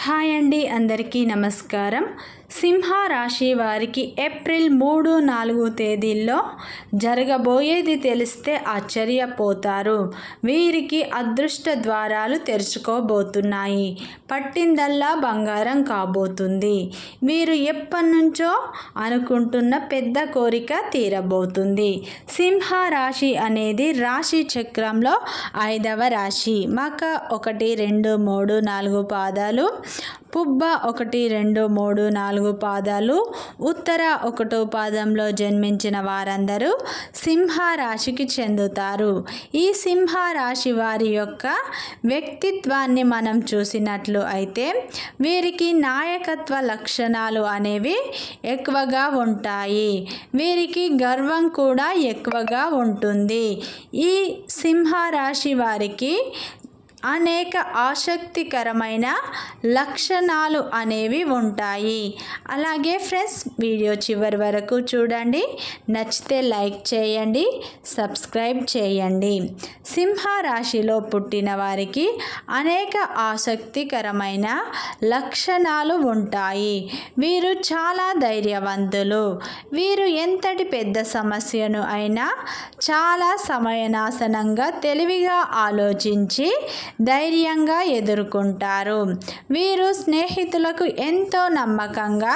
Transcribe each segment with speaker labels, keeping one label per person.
Speaker 1: Hi అండి, అందరికీ నమస్కారం. సింహ రాశి వారికి ఏప్రిల్ 3, 4 తేదీల్లో జరగబోయేది తెలిస్తే ఆశ్చర్యపోతారు. వీరికి అదృష్ట ద్వారాలు తెరుచుకోబోతున్నాయి. పట్టిందల్లా బంగారం కాబోతుంది. వీరు ఎప్పటినుంచో అనుకుంటున్న పెద్ద కోరిక తీరబోతుంది. సింహ రాశి అనేది రాశి చక్రంలో 5వ రాశి. మక 1, 2, 3, 4 పాదాలు, పుబ్బ 1, 2, 3, 4 పాదాలు, ఉత్తర 1 పాదంలో జన్మించిన వారందరూ సింహ రాశికి చెందుతారు. ఈ సింహ రాశి వారి యొక్క వ్యక్తిత్వాన్ని మనం చూసినట్లు అయితే వీరికి నాయకత్వ లక్షణాలు అనేవి ఎక్కువగా ఉంటాయి. వీరికి గర్వం కూడా ఎక్కువగా ఉంటుంది. ఈ సింహ రాశి వారికి అనేక ఆసక్తికరమైన లక్షణాలు అనేవి ఉంటాయి. అలాగే ఫ్రెండ్స్, వీడియో చివరి వరకు చూడండి. నచ్చితే లైక్ చేయండి, సబ్స్క్రైబ్ చేయండి. సింహ రాశిలో పుట్టిన వారికి అనేక ఆసక్తికరమైన లక్షణాలు ఉంటాయి. వీరు చాలా ధైర్యవంతులు. వీరు ఎంతటి పెద్ద సమస్యను అయినా చాలా సమయనాశనంగా తెలివిగా ఆలోచించి ధైర్యంగా ఎదుర్కొంటారు. వీరు స్నేహితులకు ఎంతో నమ్మకంగా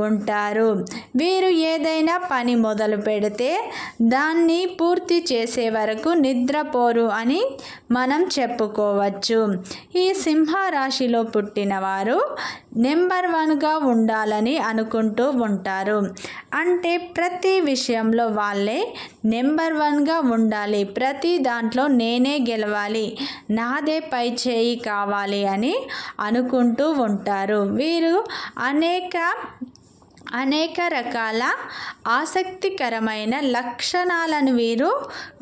Speaker 1: ఉంటారు. వీరు ఏదైనా పని మొదలు పెడితే దాన్ని పూర్తి చేసే వరకు నిద్రపోరు అని మనం చెప్పుకోవచ్చు. ఈ సింహ రాశిలో పుట్టిన వారు నెంబర్ 1గా ఉండాలని అనుకుంటూ ఉంటారు. అంటే ప్రతి విషయంలో వాళ్ళే నెంబర్ 1గా ఉండాలి, ప్రతి దాంట్లో నేనే గెలవాలి, నాదే పై చేయి కావాలి అని అనుకుంటూ ఉంటారు. వీరు అనేక రకాల ఆసక్తికరమైన లక్షణాలను వీరు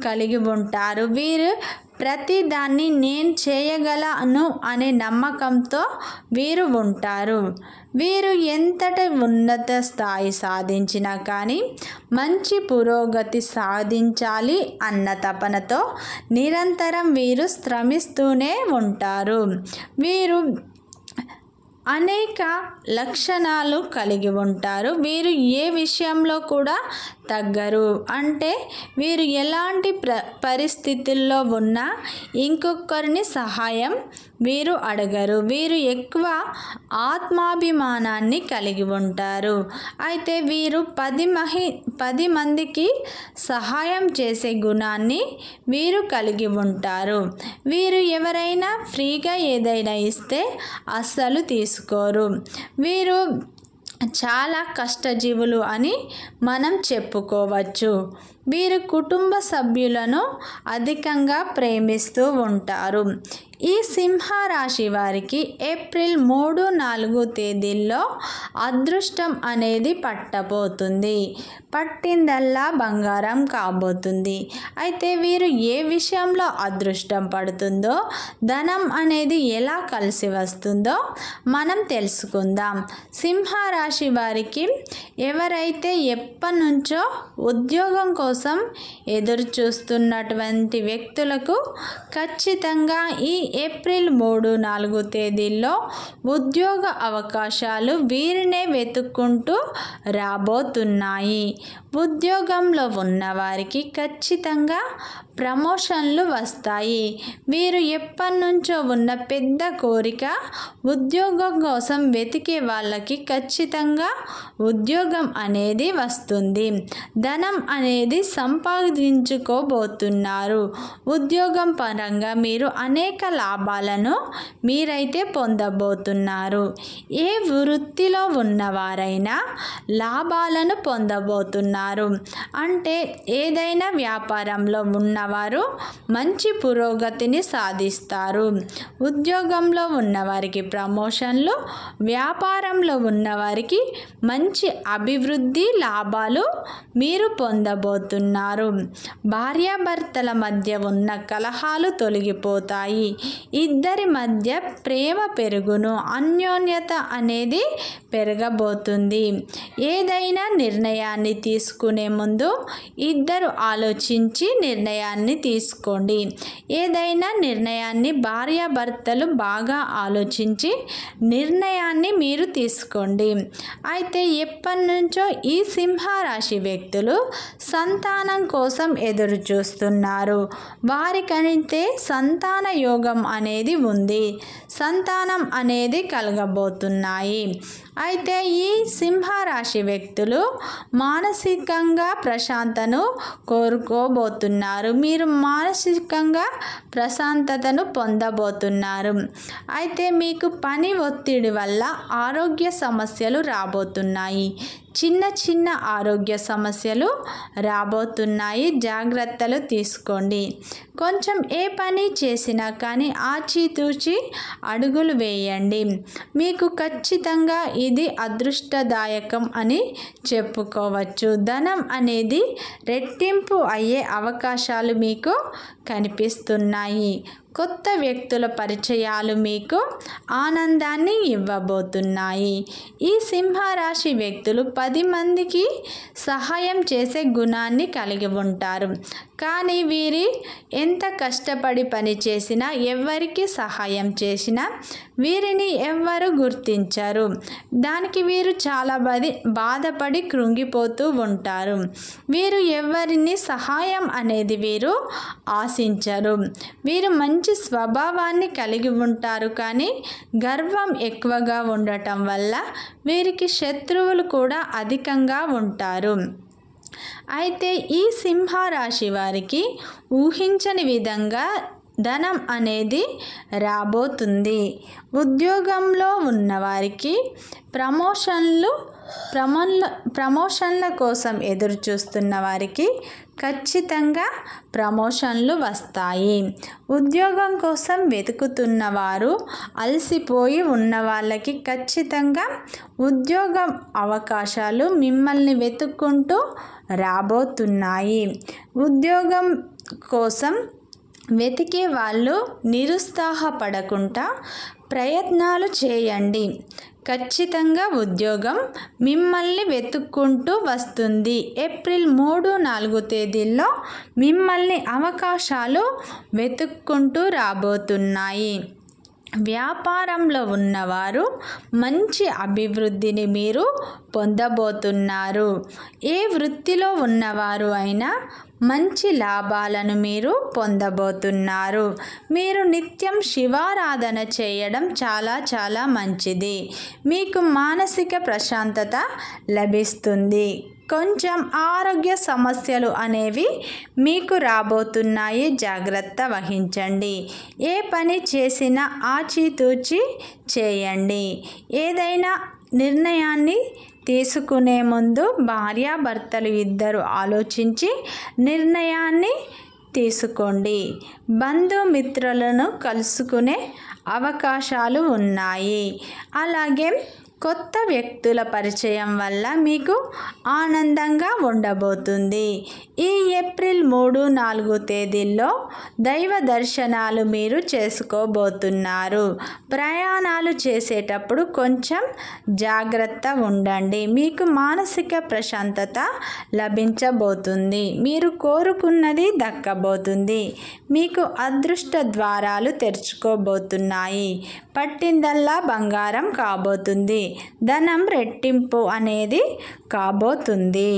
Speaker 1: కలిగి ఉంటారు. వీరు ప్రతి దాన్ని నేను చేయగలను అనే నమ్మకంతో వీరు ఉంటారు. వీరు ఎంతటి ఉన్నత స్థాయి సాధించినా కానీ మంచి పురోగతి సాధించాలి అన్న తపనతో నిరంతరం వీరు శ్రమిస్తూనే ఉంటారు. వీరు అనేక లక్షణాలు కలిగి ఉంటారు. వీరు ఏ విషయంలో కూడా తగ్గరు. అంటే వీరు ఎలాంటి పరిస్థితుల్లో ఉన్నా ఇంకొకరిని సహాయం వీరు అడగరు. వీరు ఎక్కువ ఆత్మాభిమానాన్ని కలిగి ఉంటారు. అయితే వీరు 10 మందికి సహాయం చేసే గుణాన్ని వీరు కలిగి ఉంటారు. వీరు ఎవరైనా ఫ్రీగా ఏదైనా ఇస్తే అస్సలు తీసుకోరు. వీరు చాలా కష్టజీవులు అని మనం చెప్పుకోవచ్చు. వీరు కుటుంబ సభ్యులను అధికంగా ప్రేమిస్తూ ఉంటారు. ఈ సింహ రాశి వారికి ఏప్రిల్ 3, 4 తేదీల్లో అదృష్టం అనేది పట్టబోతుంది. పట్టిందల్లా బంగారం కాబోతుంది. అయితే వీరు ఏ విషయంలో అదృష్టం పడుతుందో, ధనం అనేది ఎలా కలిసి వస్తుందో మనం తెలుసుకుందాం. సింహ రాశి వారికి ఎవరైతే ఎప్పటి నుంచో ఉద్యోగం కోసం ఎదురు చూస్తున్నటువంటి వ్యక్తులకు ఖచ్చితంగా ఈ ఏప్రిల్ 3, 4 తేదీల్లో ఉద్యోగ అవకాశాలు వీరినే వెతుక్కుంటూ రాబోతున్నాయి. ఉద్యోగంలో ఉన్నవారికి ఖచ్చితంగా ప్రమోషన్లు వస్తాయి. వీరు ఎప్పటి నుంచో ఉన్న పెద్ద కోరిక ఉద్యోగం కోసం వెతికే వాళ్ళకి ఖచ్చితంగా ఉద్యోగం అనేది వస్తుంది. ధనం అనేది సంపాదించుకోబోతున్నారు. ఉద్యోగం పరంగా మీరు అనేక లాభాలను మీరైతే పొందబోతున్నారు. ఏ వృత్తిలో ఉన్నవారైనా లాభాలను పొందబోతున్నారు. అంటే ఏదైనా వ్యాపారంలో ఉన్నవారు మంచి పురోగతిని సాధిస్తారు. ఉద్యోగంలో ఉన్నవారికి ప్రమోషన్లు, వ్యాపారంలో ఉన్నవారికి మంచి అభివృద్ధి, లాభాలు మీరు పొందబోతున్నారు. భార్యాభర్తల మధ్య ఉన్న కలహాలు తొలగిపోతాయి. ఇద్దరి మధ్య ప్రేమ పెరుగును, అన్యోన్యత అనేది పెరగబోతుంది. ఏదైనా నిర్ణయాన్ని తీసుకునే ముందు ఇద్దరు ఆలోచించి నిర్ణయాన్ని నిర్ణయాన్ని తీసుకోండి. ఏదైనా నిర్ణయాన్ని భార్యాభర్తలు బాగా ఆలోచించి నిర్ణయాన్ని మీరు తీసుకోండి. అయితే ఎప్పటి నుంచో ఈ సింహరాశి వ్యక్తులు సంతానం కోసం ఎదురు చూస్తున్నారు. వారికైతే సంతాన యోగం అనేది ఉంది. సంతానం అనేది కలగబోతున్నాయి. అయితే ఈ సింహరాశి వ్యక్తులు మానసికంగా ప్రశాంతతను కోరుకోబోతున్నారు. మీరు మానసికంగా ప్రశాంతతను పొందబోతున్నారు. అయితే మీకు పని ఒత్తిడి వల్ల ఆరోగ్య సమస్యలు రాబోతున్నాయి. చిన్న చిన్న ఆరోగ్య సమస్యలు రాబోతున్నాయి. జాగ్రత్తలు తీసుకోండి. కొంచెం ఏ పని చేసినా కానీ ఆచితూచి అడుగులు వేయండి. మీకు ఖచ్చితంగా ఇది అదృష్టదాయకం అని చెప్పుకోవచ్చు. ధనం అనేది రెట్టింపు అయ్యే అవకాశాలు మీకు కనిపిస్తున్నాయి. కొత్త వ్యక్తుల పరిచయాలు మీకు ఆనందాన్ని ఇవ్వబోతున్నాయి. ఈ సింహరాశి వ్యక్తులు 10 మందికి సహాయం చేసే గుణాన్ని కలిగి ఉంటారు. కానీ వీరి ఎంత కష్టపడి పని చేసినా, ఎవరికి సహాయం చేసినా వీరిని ఎవ్వరు గుర్తించరు. దానికి వీరు చాలా బాధపడి కృంగిపోతూ ఉంటారు. వీరు ఎవరిని సహాయం అనేది వీరు ఆశించరు. వీరు మంచి స్వభావాన్ని కలిగి ఉంటారు. కానీ గర్వం ఎక్కువగా ఉండటం వల్ల వీరికి శత్రువులు కూడా అధికంగా ఉంటారు. అయితే ఈ సింహరాశి వారికి ఊహించని విధంగా ధనం అనేది రాబోతుంది. ఉద్యోగంలో ఉన్నవారికి ప్రమోషన్ల కోసం ఎదురు చూస్తున్న వారికి ఖచ్చితంగా ప్రమోషన్లు వస్తాయి. ఉద్యోగం కోసం వెతుకుతున్న వారు, అలసిపోయి ఉన్న వాళ్ళకి ఖచ్చితంగా ఉద్యోగం అవకాశాలు మిమ్మల్ని వెతుక్కుంటూ రాబోతున్నాయి. ఉద్యోగం కోసం వెతికే వాళ్ళు నిరుత్సాహపడకుండా ప్రయత్నాలు చేయండి. ఖచ్చితంగా ఉద్యోగం మిమ్మల్ని వెతుక్కుంటూ వస్తుంది. ఏప్రిల్ 3, 4 తేదీల్లో మిమ్మల్ని అవకాశాలు వెతుక్కుంటూ రాబోతున్నాయి. వ్యాపారంలో ఉన్నవారు మంచి అభివృద్ధిని మీరు పొందబోతున్నారు. ఏ వృత్తిలో ఉన్నవారు అయినా మంచి లాభాలను మీరు పొందబోతున్నారు. మీరు నిత్యం శివారాధన చేయడం చాలా చాలా మంచిది. మీకు మానసిక ప్రశాంతత లభిస్తుంది. కొంచెం ఆరోగ్య సమస్యలు అనేవి మీకు రాబోతున్నాయి. జాగ్రత్త వహించండి. ఏ పని చేసినా ఆచితూచి చేయండి. ఏదైనా నిర్ణయాన్ని తీసుకునే ముందు భార్యాభర్తలు ఇద్దరు ఆలోచించి నిర్ణయాన్ని తీసుకోండి. బంధుమిత్రులను కలుసుకునే అవకాశాలు ఉన్నాయి. అలాగే కొత్త వ్యక్తుల పరిచయం వల్ల మీకు ఆనందంగా ఉండబోతుంది. ఈ ఏప్రిల్ 3, 4 తేదీల్లో దైవ దర్శనాలు మీరు చేసుకోబోతున్నారు. ప్రయాణాలు చేసేటప్పుడు కొంచెం జాగ్రత్త ఉండండి. మీకు మానసిక ప్రశాంతత లభించబోతుంది. మీరు కోరుకున్నది దక్కబోతుంది. మీకు అదృష్ట ద్వారాలు తెరుచుకోబోతున్నాయి. పట్టిందల్లా బంగారం కాబోతుంది. ధనం రెట్టింపు అనేది కాబోతుంది.